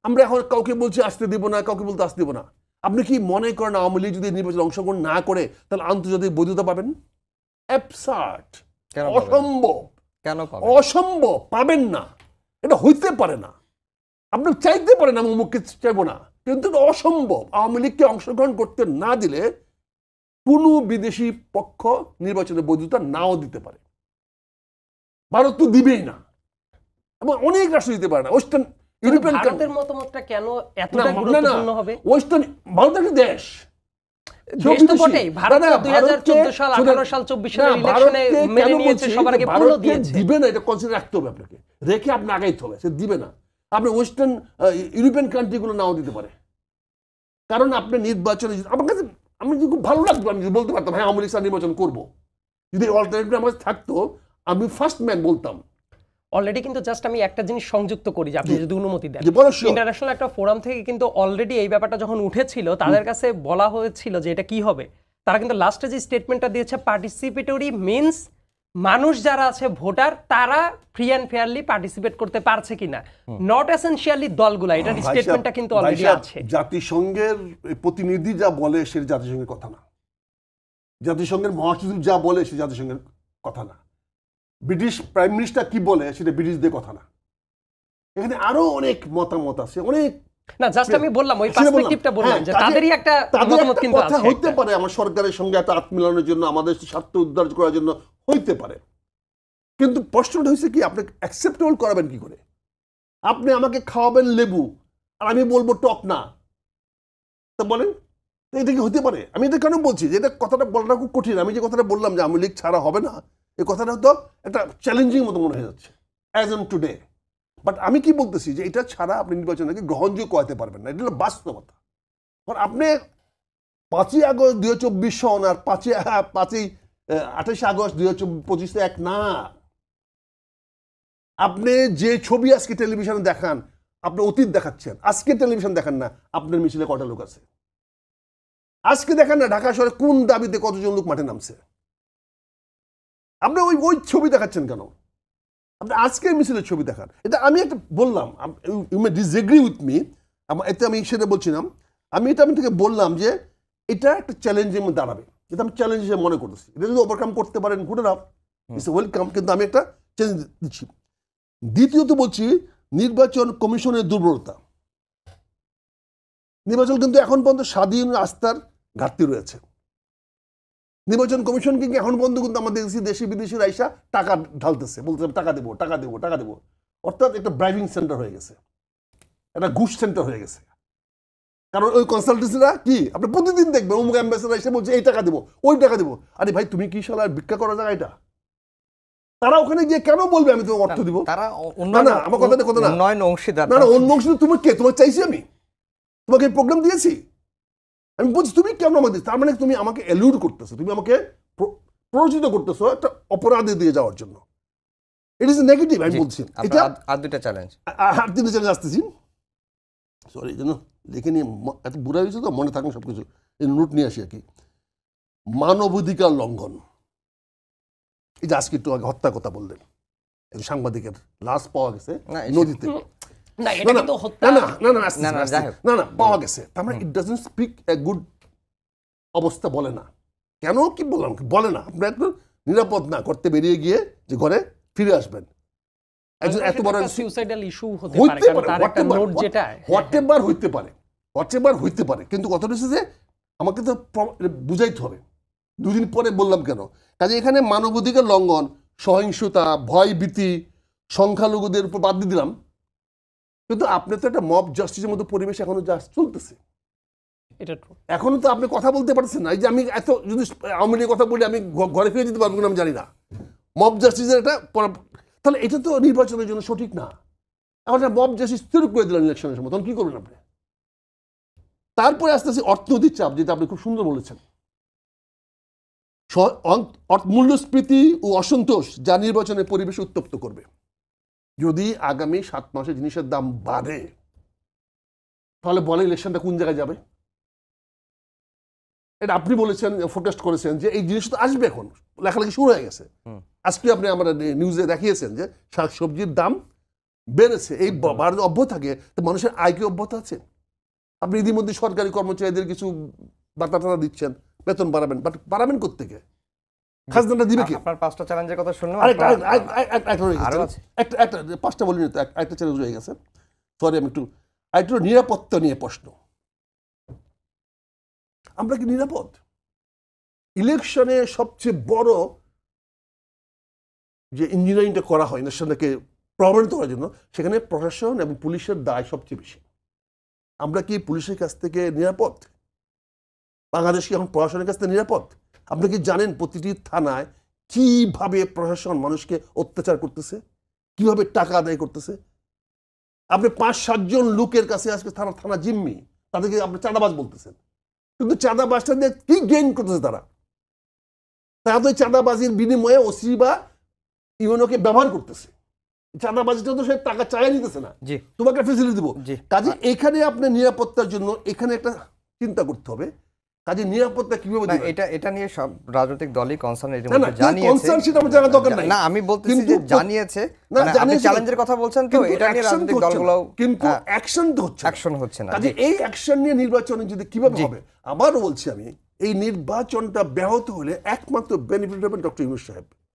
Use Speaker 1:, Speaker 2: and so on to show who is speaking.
Speaker 1: আমরা এখন কাউকে বলছি আসতে দিব না, কাউকে বলতে আসতে দিব না। আপনি কি মনে করেন আওয়ামী লীগ যদি নির্বাচনে অংশগ্রহণ না করে তাহলে আন্তর্জাতিক বৈধতা পাবেন? অ্যাবসার্ড, অসম্ভব, অসম্ভব, পাবেন না, এটা হইতে পারে না। আপনি চাইতে পারেন আমি অমুককে চাইবো না, কিন্তু অসম্ভব। আওয়ামী লীগকে অংশগ্রহণ করতে না দিলে কোনো বিদেশি পক্ষ নির্বাচনের বৈধতা নাও দিতে পারে। ভারত তো দিবেই না, এবং অনেক রাষ্ট্র দিতে পারে না। ওয়েস্টার্ন ইউরোপিয়ান
Speaker 2: ভারতের মতামতটা কেন এতটা গুরুত্বপূর্ণ হবে?
Speaker 1: ওয়েস্টার্ন ভারত একটা দেশ,
Speaker 2: দেশ তো বটেই। ভারত 2014 সাল 18 সাল 24 সালের ইলেকশনে মেনে নিয়েছে, সবার আগে পুরো দিয়েছে।
Speaker 1: দিবে না, এটা কনসিডার রাখতে হবে আপনাকে, রেখে আপনি আগাইতে হবে। সে দিবে না। আপনি ওয়েস্টার্ন ইউরোপিয়ান কান্ট্রিগুলো নাও দিতে পারে, কারণ আপনি নির্বাচনে আমার কাছে আমি খুব ভালো লাগতো আমি যদি বলতে পারতাম হ্যাঁ আওয়ামী লীগ নির্বাচন করবো, যদি অল্টারনেটিভ আমার থাকতো আমি ফার্স্ট ম্যান বলতাম।
Speaker 2: অলরেডি কিন্তু জাস্ট আমি একটা জিনিস সংযুক্ত করি যে আপনি যদি অনুমতি দেন, ইন্টারন্যাশনাল একটা ফোরাম থেকে কিন্তু অলরেডি এই ব্যাপারটা যখন উঠেছিল তাদের কাছে বলা হয়েছিল যে এটা কি হবে। তারা কিন্তু লাস্টে যে স্টেটমেন্টটা দিয়েছে পার্টিসিপেটরি মিন্স মানুষ যারা আছে ভোটার তারা ফ্রি অ্যান্ড ফেয়ারলি পার্টিসিপেট করতে পারছে কিনা, নট এসেনশিয়ালি দলগুলা। এটার স্টেটমেন্টটা কিন্তু অলরেডি আছে।
Speaker 1: জাতিসংঘের প্রতিনিধি যা বলে সে জাতিসংঘের কথা না, জাতিসংঘের মহাসচিব যা বলে সে জাতিসংঘের কথা না, ব্রিটিশ প্রাইম মিনিস্টার কি বলে সেটা ব্রিটিশদের কথা না। এখানে আরো অনেক মতামত আছে, অনেক
Speaker 2: না, জাস্ট আমি বললাম ওই পার্সপেক্টিভটা বললাম যে তাদেরই একটা মতামত কিন্তু আছে।
Speaker 1: হইতে পারে আমার সরকারের সঙ্গে একটা আত্মমিলনের জন্য, আমাদের স্বার্থ উদ্ধার করার জন্য হইতে পারে, কিন্তু প্রশ্নটা হচ্ছে কি আপনি অ্যাকসেপ্টেবল করাবেন কি করে? আপনি আমাকে খাওয়াবেন লেবু আর আমি বলবো টক না, তা বলেন এটা কি হতে পারে? আমি এটা কেন বলছি যে এটা কথাটা বলাটা খুব কঠিন। আমি যে কথাটা বললাম যে আওয়ামী লীগ ছাড়া হবে না, এই কথাটা তো একটা চ্যালেঞ্জিং মতো মনে হয়ে যাচ্ছে অ্যাজ অন টুডে। বাট আমি কি বলতেছি যে এটা ছাড়া আপনি নির্বাচনকে গ্রহণযোগ্য হতে পারবেন না, এটা হলো বাস্তবতা। কারণ আপনি 5ই আগস্ট 2024 সন আর 28 আগস্ট 2025 এক না। আপনি যে ছবি আজকে টেলিভিশনে দেখান, আপনি অতীত দেখাচ্ছেন। আজকে টেলিভিশন দেখান না আপনার মিছিলে কটা লোক আছে, আজকে দেখেন না ঢাকা শহরে কোন দাবিতে কতজন লোক মাঠে নামছে। আপনি ওই ছবি দেখাচ্ছেন কেন? আপনি আজকের মিছিলের ছবি দেখান। এটা আমি একটা বললাম, you may disagree with me, এতে আমি সেটা বলছিলাম। আমি থেকে বললাম যে এটা একটা চ্যালেঞ্জের মধ্যে দাঁড়াবে, এটা আমি চ্যালেঞ্জ হিসেবে মনে করতেছি। এটা যদি ওভারকাম করতে পারেন গুড এনাফ, ইটস ওয়েলকাম, কিন্তু আমি একটা চ্যালেঞ্জ দিচ্ছি। দ্বিতীয়ত বলছি নির্বাচন কমিশনের দুর্বলতা। নির্বাচন কিন্তু এখন পর্যন্ত স্বাধীন আস্থার ঘাটতি রয়েছে। নির্বাচন কমিশন কিন্তু এখন পর্যন্ত কিন্তু আমাদের দেশি বিদেশি রাইসা টাকা ঢালতেছে, বলতে টাকা দেবো টাকা দেবো টাকা দেবো, অর্থাৎ একটা ব্রাইভিং সেন্টার হয়ে গেছে, একটা ঘুষ সেন্টার হয়ে গেছে। কারণ ওই কনসালটেন্সিরা কি আপনি প্রতিদিন দেখবেন অমুক অ্যাম্বাসেডার এসে বলছে এই টাকা দেবো ওই টাকা দেবো। আরে ভাই তুমি কি শালা ভিক্ষা করা জায়গা এটা? তারা ওখানে গিয়ে কেন বলবে আমি তোমাকে অর্থ দিব? না না আমার কথা কথা না, না না অন্য অংশীদার। তুমি কে? তোমাকে চাইছি আমি? তোমাকে এই প্রোগ্রাম দিয়েছি? আমি বলছি তুমি কেন আমাকে দিচ্ছ? তার মানে তুমি আমাকে এলুড করতেছো, তুমি আমাকে প্ররোচিত করতেছো একটা অপরাধে দিয়ে যাওয়ার জন্য। It is negative. আমি বলছি এটা
Speaker 3: আর দুটো চ্যালেঞ্জ,
Speaker 1: আর তিনটে চ্যালেঞ্জ আসতেছি। সরি এই জন্য লিখে নিয়ে এত বুড়া হয়েছে তো মনে থাকেন সবকিছু, এই নোট নিয়ে আসি আর কি। মানবাধিকার লঙ্ঘন, এই যে আজকে একটু আগে হত্যার কথা বললেন, একজন সাংবাদিকের লাশ পাওয়া গেছে নদীতে, পাওয়া গেছে। তার মানে it doesn't speak a good অবস্থা বলে না। কেন কি বললাম বলে না, আপনি একটু নিরাপদ না করতে বেরিয়ে গিয়ে যে ঘরে ফিরে আসবেন। একজন এত বড়
Speaker 2: সুইসাইডাল ইস্যু হতে পারে, কারণ তার একটা নোট যেটা
Speaker 1: হোয়াটএভার হইতে পারে, কিন্তু কথাটা হচ্ছে যে আমাকে তো বুঝাইতে হবে। দুদিন পরে বললাম কেন, কাজে এখানে মানবাধিকার লঙ্ঘন, সহিংসতা, ভয় ভীতি, সংখ্যালঘুদের উপর বাদ দিয়ে দিলাম, কিন্তু আপনি তো একটা মব জাস্টিসের মতো পরিবেশ এখনো চলতেছে। এখনো তো আপনি কথা বলতে পারছেন না। এই যে আমি এত যদি আওয়ামী লীগের কথা বলি আমি ঘরে ফিরে যেতে পারবো কিনা আমি জানি না। মব জাস্টিসের এটা, তাহলে এটা তো নির্বাচনের জন্য সঠিক না। এখন মব জাস্টিস স্থির করে দিলেন ইলেকশনের সময়, তখন কি করবেন আপনি? তারপরে আস্তে আস্তে অর্থনৈতিক চাপ, যেটা আপনি খুব সুন্দর বলেছেন, মূল্যস্ফীতি ও অসন্তোষ যা নির্বাচনের পরিবেশ উত্তপ্ত করবে। যদি আগামী 7 মাসে জিনিসের দাম বাড়ে তাহলে বলে ইলেকশনটা কোন জায়গায় যাবে? এটা আপনি বলেছেন, ফোকাস করেছেন যে এই জিনিসটা আসবে, এখন লেখালেখি শুরু হয়ে গেছে। আজকে আপনি আমরা নিউজে দেখিয়েছেন যে শাকসবজির দাম বেড়েছে, এই বাড়ানো অব্যাহত থাকে, তো মানুষের আয় কি অব্যাহত আছে? আপনি ইতিমধ্যে সরকারি কর্মচারীদের কিছু বার্তা টাতা দিচ্ছেন, বেতন বাড়াবেন, বাট বাড়াবেন কোত্থেকে? খাজনাটা দিবে কি?
Speaker 3: আপনার 5টা চ্যালেঞ্জের কথা শুনলাম,
Speaker 1: আরো আছে একটা 5টা বলিনি তো, একটা চ্যালেঞ্জ রয়ে গেছে, সরি আমি একটু নিরাপত্তা নিয়ে প্রশ্ন। আমরা কি নিরাপদ? ইলেকশনে সবচেয়ে বড় যে ইঞ্জিনিয়ারিংটা করা হয় ইলেকশনটাকে প্রমাণিত করার জন্য, সেখানে প্রশাসন এবং পুলিশের দায় সবচেয়ে বেশি। আমরা কি পুলিশের কাছ থেকে নিরাপদ? বাংলাদেশ কি এখন প্রশাসনের কাছ থেকে নিরাপদ? আপনি কি জানেন প্রতিটি থানায় কিভাবে প্রশাসন মানুষকে অত্যাচার করতেছে, কিভাবে টাকা আদায় করতেছে? আপনি 5-7 জন লোকের কাছে আজকে থানা জিম্মি, তাদেরকে আপনি চাঁদাবাজ বলতেছেন, কিন্তু চাঁদাবাজটা দিয়ে কি গেইন করতেছে তারা? তারা তো চাঁদাবাজির বিনিময়ে ওসি বা ইউনোকে ব্যবহার করতেছে। চাঁদাবাজিটা তো সে টাকা চাইয়া নিতেছে না, তোমাকে ফেসিলিটি দিব। কাজে এখানে আপনি নিরাপত্তার জন্য এখানে একটা চিন্তা করতে হবে, কাজে নিরাপত্তা কিভাবে দিবেন?
Speaker 3: এটা নিয়ে সব রাজনৈতিক দলই কনসার্ন, এর মধ্যে জানিয়েছে না, আমি বলতেছি যে জানিয়েছে, আপনি চ্যালেঞ্জের কথা বলছেন, তো এটা নিয়ে রাজনৈতিক দলগুলো
Speaker 1: কিন্তু অ্যাকশন হচ্ছে না। কাজে এই অ্যাকশন নিয়ে নির্বাচনে যদি কিভাবে হবে, আবারও বলছি আমি, এই নির্বাচনটা ব্যাহত হলে একমাত্র বেনিফিট হবেন ডক্টর ইউনূস সাহেব।